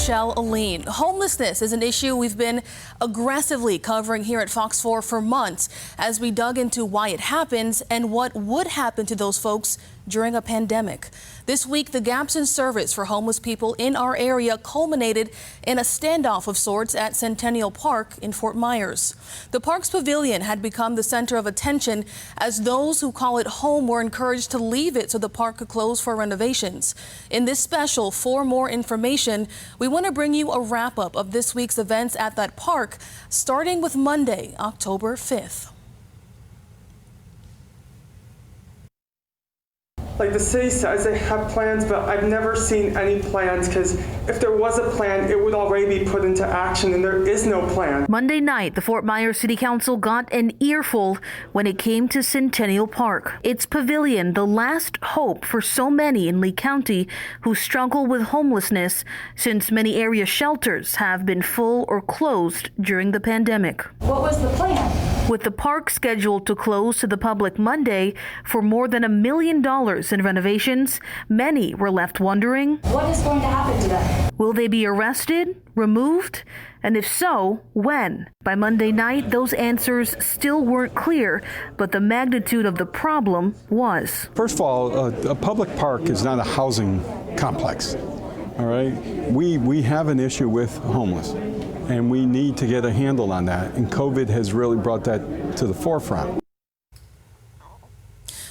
Michelle Aline. Homelessness is an issue we've been aggressively covering here at Fox 4 for months as we dug into why it happens and what would happen to those folks during a pandemic. This week, the gaps in service for homeless people in our area culminated in a standoff of sorts at Centennial Park in Fort Myers. The park's pavilion had become the center of attention as those who call it home were encouraged to leave it so the park could close for renovations. In this special For More Information, we want to bring you a wrap-up of this week's events at that park, starting with Monday, October 5th. Like the city says they have plans, but I've never seen any plans, because if there was a plan, it would already be put into action, and there is no plan. Monday night, the Fort Myers City Council got an earful when it came to Centennial Park. Its pavilion, the last hope for so many in Lee County who struggle with homelessness, since many area shelters have been full or closed during the pandemic. What was the plan? With the park scheduled to close to the public Monday for more than $1 million in renovations, many were left wondering, what is going to happen to them? Will they be arrested, removed? And if so, when? By Monday night, those answers still weren't clear, but the magnitude of the problem was. First of all, a public park is not a housing complex, all right? We have an issue with homeless, and we need to get a handle on that, and COVID has really brought that to the forefront.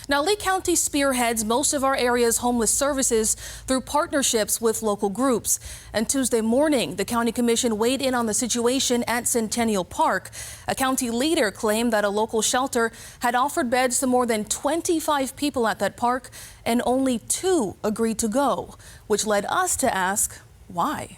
Now, Lee County spearheads most of our area's homeless services through partnerships with local groups. And Tuesday morning, the county commission weighed in on the situation at Centennial Park. A county leader claimed that a local shelter had offered beds to more than 25 people at that park, and only 2 agreed to go, which led us to ask why.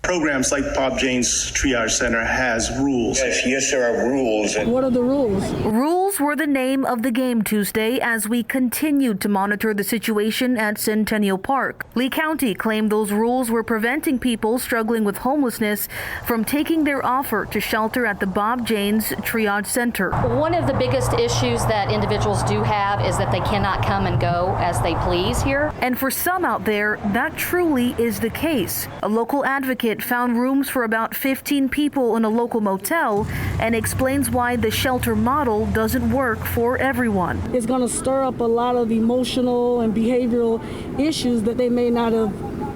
Programs like Bob Jane's Triage Center has rules. Yes, there are rules. What are the rules? Rules were the name of the game Tuesday as we continued to monitor the situation at Centennial Park. Lee County claimed those rules were preventing people struggling with homelessness from taking their offer to shelter at the Bob Jane's Triage Center. One of the biggest issues that individuals do have is that they cannot come and go as they please here. And for some out there, that truly is the case. A local advocate found rooms for about 15 people in a local motel and explains why the shelter model doesn't work for everyone. It's going to stir up a lot of emotional and behavioral issues that they may not have,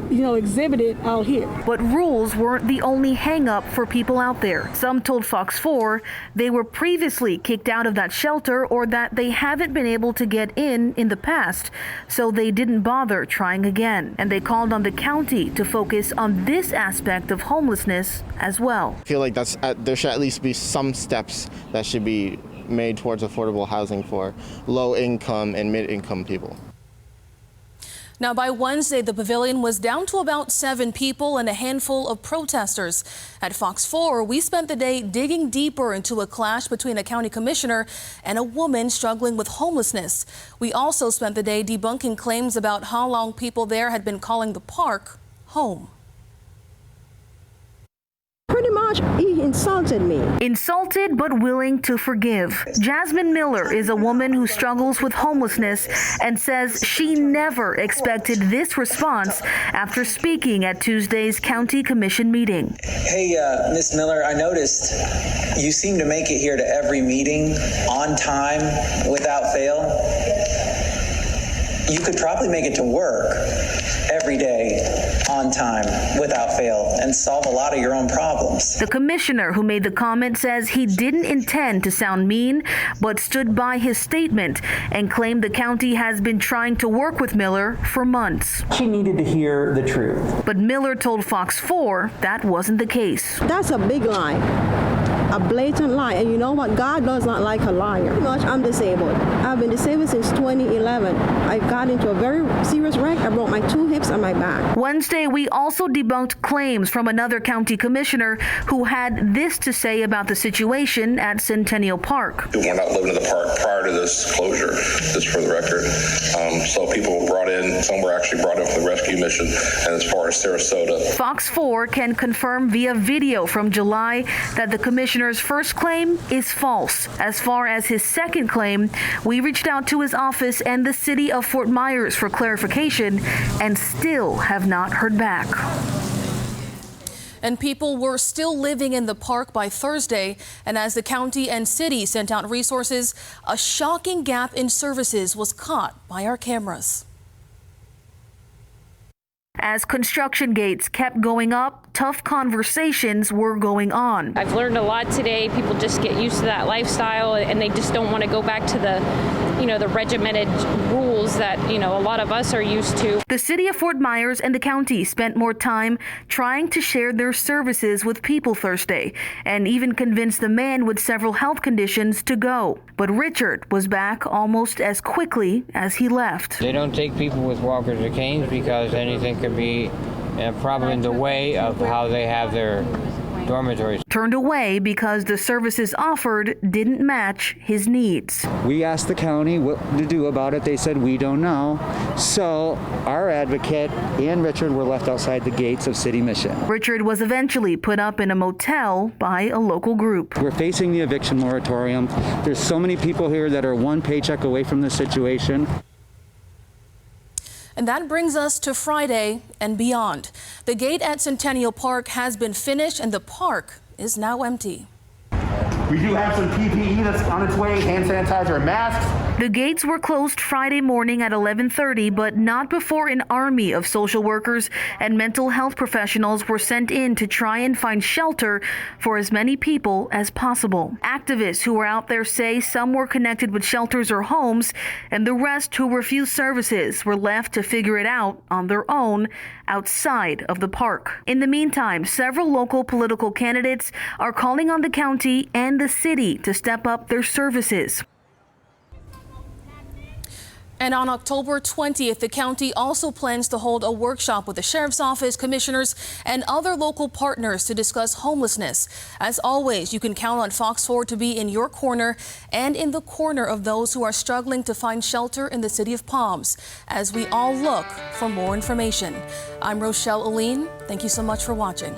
exhibited out here. But rules weren't the only hang-up for people out there. Some told Fox 4 they were previously kicked out of that shelter or that they haven't been able to get in the past, so they didn't bother trying again. And they called on the county to focus on this aspect of homelessness as well. I feel like there should at least be some steps that should be made towards affordable housing for low-income and mid-income people. Now, by Wednesday, the pavilion was down to about 7 people and a handful of protesters. At Fox 4, we spent the day digging deeper into a clash between a county commissioner and a woman struggling with homelessness. We also spent the day debunking claims about how long people there had been calling the park home. Pretty much, he insulted me. Insulted but willing to forgive. Jasmine Miller is a woman who struggles with homelessness and says she never expected this response after speaking at Tuesday's county commission meeting. Hey, Miss Miller, I noticed you seem to make it here to every meeting on time without fail. You could probably make it to work every day on time without fail and solve a lot of your own problems. The commissioner who made the comment says he didn't intend to sound mean, but stood by his statement and claimed the county has been trying to work with Miller for months. She needed to hear the truth. But Miller told Fox 4 that wasn't the case. That's a big lie. A blatant lie. And you know what? God does not like a liar. Pretty much, I'm disabled. I've been disabled since 2011. I got into a very serious wreck. I broke my 2 hips and my back. Wednesday, we also debunked claims from another county commissioner who had this to say about the situation at Centennial Park. People were not living in the park prior to this closure, just for the record. So people were brought in, some were actually brought in for the rescue mission, and as far as Sarasota. Fox 4 can confirm via video from July that the commissioner's first claim is false. As far as his second claim, we reached out to his office and the city of Fort Myers for clarification and still have not heard back. And people were still living in the park by Thursday. And as the county and city sent out resources, a shocking gap in services was caught by our cameras. As construction gates kept going up, tough conversations were going on. I've learned a lot today. People just get used to that lifestyle and they just don't want to go back to the regimented rules that, a lot of us are used to. The city of Fort Myers and the county spent more time trying to share their services with people Thursday and even convinced the man with several health conditions to go. But Richard was back almost as quickly as he left. They don't take people with walkers or canes because anything could be a problem in the way of how they have their dormitories. Turned away because the services offered didn't match his needs. We asked the county what to do about it. They said, we don't know. So our advocate and Richard were left outside the gates of City Mission. Richard was eventually put up in a motel by a local group. We're facing the eviction moratorium. There's so many people here that are one paycheck away from this situation. And that brings us to Friday and beyond. The gate at Centennial Park has been finished and the park is now empty. We do have some PPE that's on its way, hand sanitizer and masks. The gates were closed Friday morning at 11:30, but not before an army of social workers and mental health professionals were sent in to try and find shelter for as many people as possible. Activists who were out there say some were connected with shelters or homes, and the rest who refused services were left to figure it out on their own outside of the park. In the meantime, several local political candidates are calling on the county and the city to step up their services. And on October 20th, the county also plans to hold a workshop with the sheriff's office, commissioners, and other local partners to discuss homelessness. As always, you can count on Fox 4 to be in your corner and in the corner of those who are struggling to find shelter in the city of Palms as we all look for more information. I'm Rochelle Aline. Thank you so much for watching.